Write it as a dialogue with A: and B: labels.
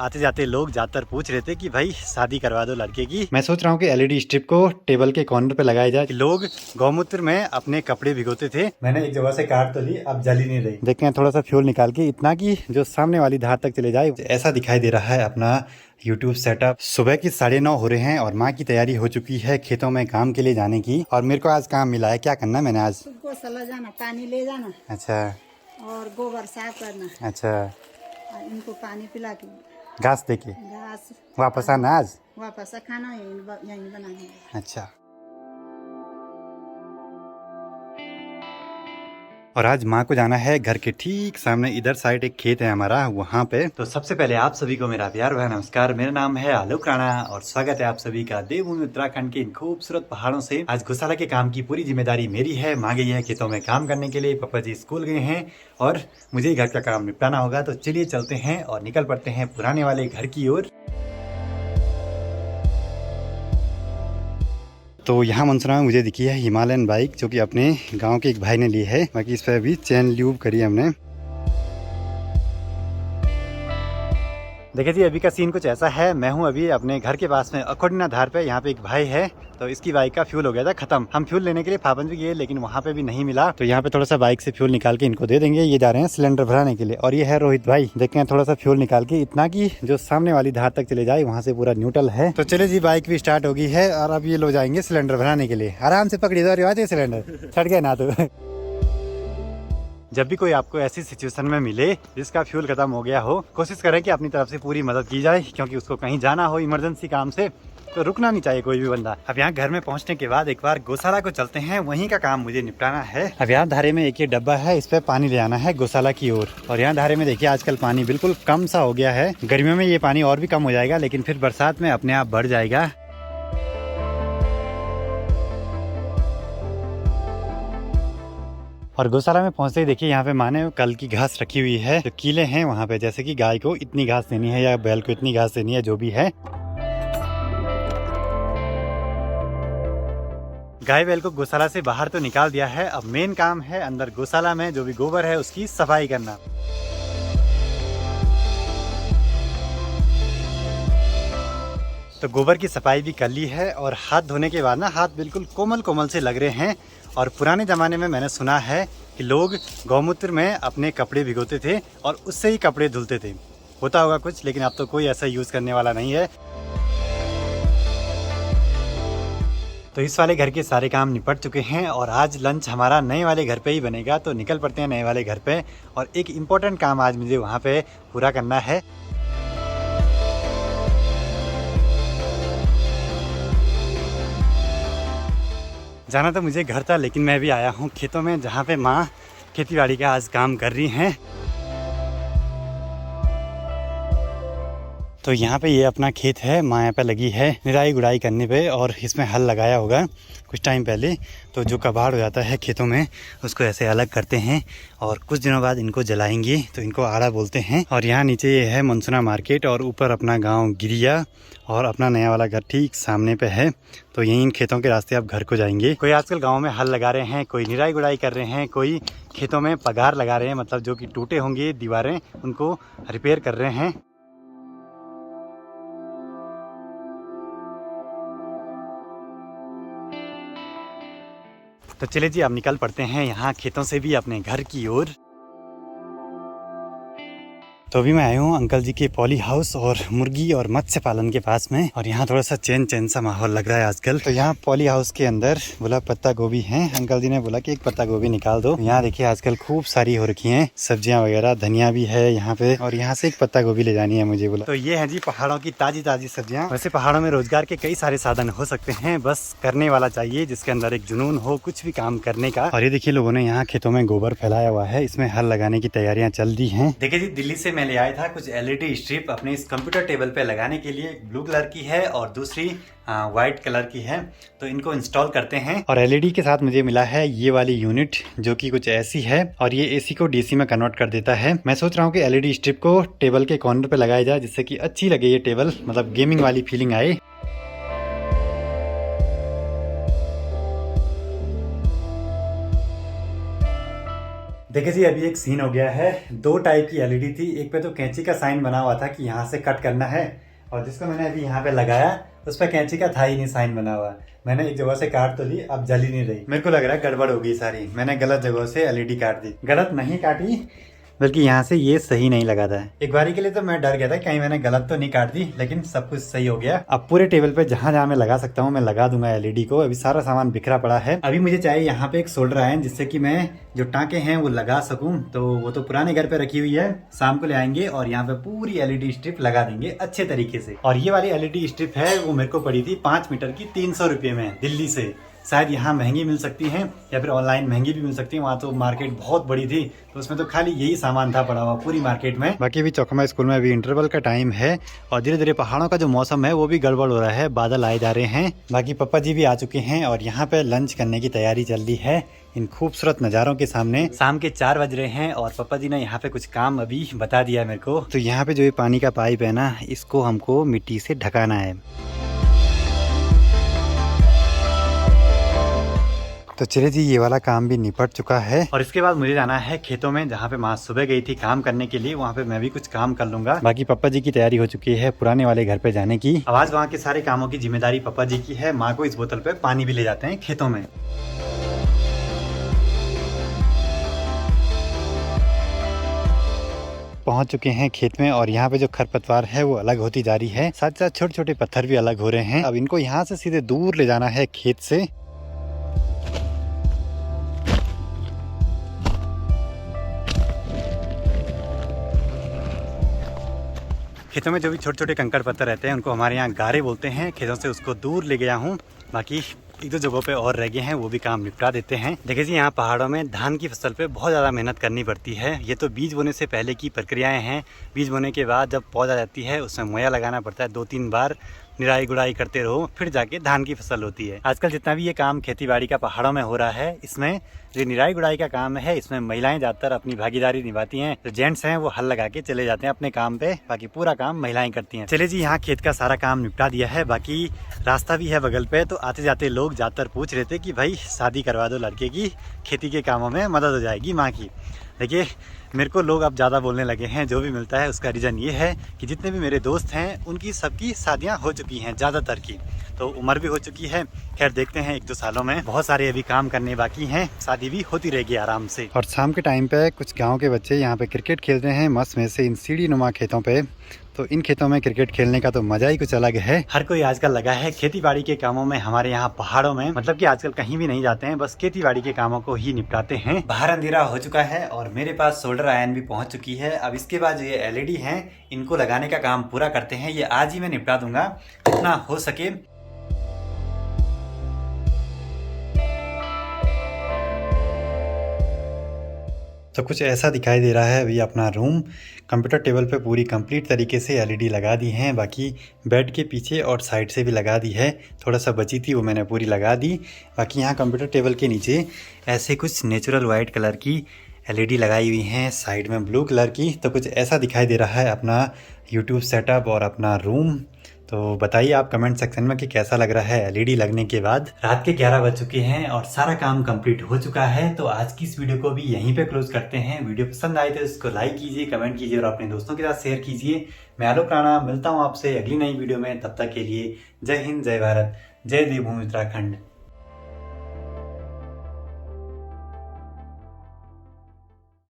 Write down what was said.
A: आते जाते लोग ज्यादातर पूछ रहे थे कि भाई शादी करवा दो लड़के की। मैं सोच रहा हूँ कि एलईडी स्ट्रिप को टेबल के कॉर्नर पे लगाया जाए। लोग गौमूत्र में अपने कपड़े भिगोते थे। मैंने एक जगह से काट तो ली, अब जल ही नहीं रही। देखते हैं थोड़ा सा फ्यूल निकाल के, इतना कि जो सामने वाली धार तक चले जाए। ऐसा दिखाई दे रहा है अपना यूट्यूब सेटअप। सुबह की 9:30 हो रहे हैं और माँ की तैयारी हो चुकी है खेतों में काम के लिए जाने की। और मेरे को आज काम मिला है, क्या करना है मैंने आज?
B: तुमको सला जाना, पानी ले जाना।
A: अच्छा
B: और गोबर साफ करना।
A: अच्छा,
B: और इनको पानी पिला के
A: घास देके
B: घास
A: वापस आना आज।
B: वापस खाना यहीं बनाना।
A: अच्छा। और आज माँ को जाना है घर के ठीक सामने, इधर साइड एक खेत है हमारा, वहाँ पे। तो सबसे पहले आप सभी को मेरा प्यार भरा नमस्कार। मेरा नाम है आलोक राणा और स्वागत है आप सभी का देवभूमि उत्तराखंड के इन खूबसूरत पहाड़ों से। आज गौशाला के काम की पूरी जिम्मेदारी मेरी है। माँ गई है खेतों में काम करने के लिए, पापा जी स्कूल गए हैं और मुझे घर का काम निपटाना होगा। तो चलिए चलते हैं और निकल पड़ते हैं पुराने वाले घर की ओर। तो यहाँ मंसूरा में मुझे दिखी है हिमालयन बाइक, जो कि अपने गांव के एक भाई ने ली है। बाकी इस पर अभी चेन ल्यूब करी है हमने। देखिए जी, अभी का सीन कुछ ऐसा है। मैं हूँ अभी अपने घर के पास में अखोडना धार पे। यहाँ पे एक भाई है, तो इसकी बाइक का फ्यूल हो गया था खत्म। हम फ्यूल लेने के लिए फाबंद भी गए, लेकिन वहाँ पे भी नहीं मिला। तो यहाँ पे थोड़ा सा बाइक से फ्यूल निकाल के इनको दे देंगे। ये जा रहे हैं सिलेंडर भराने के लिए। और ये है रोहित भाई, देखते हैं थोड़ा सा फ्यूल निकाल के, इतना की जो सामने वाली धार तक चले जाए, वहाँ से पूरा न्यूट्रल है। तो चले जी, बाइक भी स्टार्ट हो गई है और अब ये लोग जाएंगे सिलेंडर भराने के लिए। आराम से पकड़ी दो, रिवाज सिलेंडर छट गया ना। तो जब भी कोई आपको ऐसी सिचुएशन में मिले जिसका फ्यूल खत्म हो गया हो, कोशिश करें कि अपनी तरफ से पूरी मदद की जाए, क्योंकि उसको कहीं जाना हो इमरजेंसी काम से तो रुकना नहीं चाहिए कोई भी बंदा। अब यहाँ घर में पहुँचने के बाद एक बार गौशाला को चलते हैं, वहीं का काम मुझे निपटाना है। अब यहाँ धारे में एक ये डब्बा है, इस पे पानी ले आना है गौशाला की ओर। और यहाँ धारे में देखिए आजकल पानी बिल्कुल कम सा हो गया है। गर्मियों में ये पानी और भी कम हो जाएगा, लेकिन फिर बरसात में अपने आप बढ़ जाएगा। और गौशाला में पहुंचते ही देखिए यहाँ पे माँ ने कल की घास रखी हुई है। जो कीले हैं वहाँ पे, जैसे कि गाय को इतनी घास देनी है या बैल को इतनी घास देनी है, जो भी है। गाय बैल को गौशाला से बाहर तो निकाल दिया है। अब मेन काम है अंदर गौशाला में जो भी गोबर है उसकी सफाई करना। तो गोबर की सफाई भी कर ली है और हाथ धोने के बाद ना हाथ बिल्कुल कोमल कोमल से लग रहे हैं। और पुराने ज़माने में मैंने सुना है कि लोग गौमूत्र में अपने कपड़े भिगोते थे और उससे ही कपड़े धुलते थे। होता होगा कुछ, लेकिन अब तो कोई ऐसा यूज़ करने वाला नहीं है। तो इस वाले घर के सारे काम निपट चुके हैं और आज लंच हमारा नए वाले घर पे ही बनेगा। तो निकल पड़ते हैं नए वाले घर पे। और एक इम्पोर्टेंट काम आज मुझे वहाँ पे पूरा करना है। जाना तो मुझे घर था, लेकिन मैं भी आया हूँ खेतों में, जहाँ पे माँ खेती बाड़ी का आज काम कर रही हैं। तो यहाँ पे ये अपना खेत है, माँ यहाँ पे लगी है निराई गुड़ाई करने पे। और इसमें हल लगाया होगा कुछ टाइम पहले। तो जो कबाड़ हो जाता है खेतों में उसको ऐसे अलग करते हैं और कुछ दिनों बाद इनको जलाएंगे। तो इनको आड़ा बोलते हैं। और यहाँ नीचे ये है मंसूरा मार्केट और ऊपर अपना गांव गिरिया और अपना नया वाला घर ठीक सामने पे है। तो यहीं इन खेतों के रास्ते आप घर को जाएंगे। कोई आजकल गाँव में हल लगा रहे हैं, कोई निराई गुड़ाई कर रहे हैं, कोई खेतों में पगार लगा रहे हैं, मतलब जो कि टूटे होंगे दीवारें उनको रिपेयर कर रहे हैं। तो चले जी, अब निकल पड़ते हैं यहाँ खेतों से भी अपने घर की ओर। तो अभी मैं आया हूँ अंकल जी के पॉली हाउस और मुर्गी और मत्स्य पालन के पास में। और यहाँ थोड़ा सा चैन सा माहौल लग रहा है आजकल। तो यहाँ पॉली हाउस के अंदर बोला पत्ता गोभी है। अंकल जी ने बोला कि एक पत्ता गोभी निकाल दो। यहाँ देखिए आजकल खूब सारी हो रखी हैं सब्जियां वगैरह, धनिया भी है यहाँ पे। और यहाँ से एक पत्ता गोभी ले जानी है मुझे बोला। तो ये है जी पहाड़ों की ताजी ताजी सब्जियां। वैसे पहाड़ों में रोजगार के कई सारे साधन हो सकते हैं, बस करने वाला चाहिए जिसके अंदर एक जुनून हो कुछ भी काम करने का। और ये देखिए लोगों ने यहाँ खेतों में गोबर फैलाया हुआ है, इसमें हल लगाने की तैयारियां चल रही हैं। देखिए जी, दिल्ली से मैं ले आया था कुछ एलईडी स्ट्रिप अपने इस कंप्यूटर टेबल पे लगाने के लिए। ब्लू कलर की है और दूसरी व्हाइट कलर की है। तो इनको इंस्टॉल करते हैं। और एलईडी के साथ मुझे मिला है ये वाली यूनिट, जो कि कुछ ऐसी है और ये एसी को डीसी में कन्वर्ट कर देता है। मैं सोच रहा हूँ कि एलईडी स्ट्रिप को टेबल के कॉर्नर पे लगाया जाए, जिससे कि अच्छी लगे ये टेबल, मतलब गेमिंग वाली फीलिंग आए। देखिए जी, अभी एक सीन हो गया है। 2 टाइप की एलईडी थी। एक पे तो कैंची का साइन बना हुआ था कि यहाँ से कट करना है, और जिसको मैंने अभी यहाँ पे लगाया उस पर कैंची का था ही नहीं साइन बना हुआ। मैंने एक जगह से काट तो ली, अब जल ही नहीं रही। मेरे को लग रहा है गड़बड़ हो गई सारी, मैंने गलत जगह से एलईडी काट दी। गलत नहीं काटी, बल्कि यहाँ से ये सही नहीं लगा था। एक बारी के लिए तो मैं डर गया था कहीं मैंने गलत तो नहीं काट दी, लेकिन सब कुछ सही हो गया। अब पूरे टेबल पे जहाँ जहाँ मैं लगा सकता हूँ मैं लगा दूंगा एलईडी को। अभी सारा सामान बिखरा पड़ा है। अभी मुझे चाहिए यहाँ पे एक सोल्डर आयरन, जिससे कि मैं जो टाँके हैं वो लगा सकूं। तो वो तो पुराने घर पे रखी हुई है, शाम को ले आएंगे और यहाँ पे पूरी एलईडी स्ट्रिप लगा देंगे अच्छे तरीके से। और ये वाली एलईडी स्ट्रिप है वो मेरे को पड़ी थी 5 मीटर की 300 रुपये में दिल्ली से। शायद यहाँ महंगी मिल सकती हैं या फिर ऑनलाइन महंगी भी मिल सकती है। वहाँ तो मार्केट बहुत बड़ी थी, तो उसमें तो खाली यही सामान था पड़ा हुआ पूरी मार्केट में। बाकी अभी चौखमा स्कूल में अभी इंटरवल का टाइम है और धीरे धीरे पहाड़ों का जो मौसम है वो भी गड़बड़ हो रहा है, बादल आए जा रहे हैं। बाकी पापा जी भी आ चुके हैं और यहाँ पे लंच करने की तैयारी चल रही है इन खूबसूरत नज़ारों के सामने। शाम के 4 बज रहे हैं और पापा जी ने यहाँ पे कुछ काम अभी बता दिया मेरे को। तो यहाँ पे जो ये पानी का पाइप है ना, इसको हमको मिट्टी से ढकाना है। तो चलिए जी, ये वाला काम भी निपट चुका है और इसके बाद मुझे जाना है खेतों में, जहाँ पे माँ सुबह गई थी काम करने के लिए। वहाँ पे मैं भी कुछ काम कर लूंगा। बाकी पापा जी की तैयारी हो चुकी है पुराने वाले घर पे जाने की। आज वहाँ के सारे कामों की जिम्मेदारी पापा जी की है। माँ को इस बोतल पे पानी भी ले जाते हैं खेतों में। पहुंच चुके हैं खेत में और यहाँ पे जो खरपतवार है वो अलग होती जा रही है, साथ साथ छोटे छोटे पत्थर भी अलग हो रहे हैं। अब इनको यहाँ से सीधे दूर ले जाना है खेत से। खेतों में जो भी छोटे छोटे कंकड़ पत्थर रहते हैं उनको हमारे यहाँ गारे बोलते हैं। खेतों से उसको दूर ले गया हूँ। बाकी 1-2 जगहों पे और रह गए हैं, वो भी काम निपटा देते हैं। देखिए जी, यहाँ पहाड़ों में धान की फसल पे बहुत ज़्यादा मेहनत करनी पड़ती है। ये तो बीज बोने से पहले की प्रक्रियाएं हैं। बीज बोने के बाद जब पौधा जाती है उसमें मोया लगाना पड़ता है, 2-3 बार निराई गुड़ाई करते रहो, फिर जाके धान की फसल होती है। आजकल जितना भी ये काम खेती बाड़ी का पहाड़ों में हो रहा है, इसमें जो निराई गुड़ाई का काम है इसमें महिलाएं ज़्यादातर अपनी भागीदारी निभाती हैं। जो जेंट्स हैं वो हल लगा के चले जाते हैं अपने काम पे, बाकी पूरा काम महिलाएं करती हैं। चलिए जी, यहाँ खेत का सारा काम निपटा दिया है। बाकी रास्ता भी है बगल पे, तो आते जाते लोग ज़्यादातर पूछ रहे थे कि भाई शादी करवा दो लड़के की, खेती के कामों में मदद हो जाएगी माँ की। देखिए, मेरे को लोग अब ज़्यादा बोलने लगे हैं। जो भी मिलता है उसका रीज़न ये है कि जितने भी मेरे दोस्त हैं उनकी सबकी शादियां हो चुकी हैं, ज़्यादातर की तो उम्र भी हो चुकी है। खैर देखते हैं 1-2 सालों में, बहुत सारे अभी काम करने बाकी हैं, शादी भी होती रहेगी आराम से। और शाम के टाइम पे कुछ गांव के बच्चे यहाँ पे क्रिकेट खेल रहे हैं मस्त में से इन सीढ़ी नुमा खेतों पे। तो इन खेतों में क्रिकेट खेलने का तो मजा ही कुछ अलग है। हर कोई आजकल लगा है खेती बाड़ी के कामों में। हमारे यहाँ पहाड़ों में मतलब कि आजकल कहीं भी नहीं जाते हैं, बस खेती बाड़ी के कामों को ही निपटाते हैं। बाहर अंधेरा हो चुका है और मेरे पास सोल्डर आयरन भी पहुंच चुकी है। अब इसके बाद जो ये एलईडी हैं इनको लगाने का काम पूरा करते हैं। ये आज ही मैं निपटा दूंगा जितना हो सके। तो कुछ ऐसा दिखाई दे रहा है अभी अपना रूम। कंप्यूटर टेबल पे पूरी कंप्लीट तरीके से एलईडी लगा दी हैं। बाकी बेड के पीछे और साइड से भी लगा दी है, थोड़ा सा बची थी वो मैंने पूरी लगा दी। बाकी यहाँ कंप्यूटर टेबल के नीचे ऐसे कुछ नेचुरल वाइट कलर की एलईडी लगाई हुई हैं, साइड में ब्लू कलर की। तो कुछ ऐसा दिखाई दे रहा है अपना यूट्यूब सेटअप और अपना रूम। तो बताइए आप कमेंट सेक्शन में कि कैसा लग रहा है एलईडी लगने के बाद। रात के 11 बज चुके हैं और सारा काम कंप्लीट हो चुका है। तो आज की इस वीडियो को भी यहीं पे क्लोज करते हैं। वीडियो पसंद आए तो इसको लाइक कीजिए, कमेंट कीजिए और अपने दोस्तों के साथ शेयर कीजिए। मैं आलोक राणा मिलता हूँ आपसे अगली नई वीडियो में। तब तक के लिए जय हिंद, जय भारत, जय देवभूमि उत्तराखंड।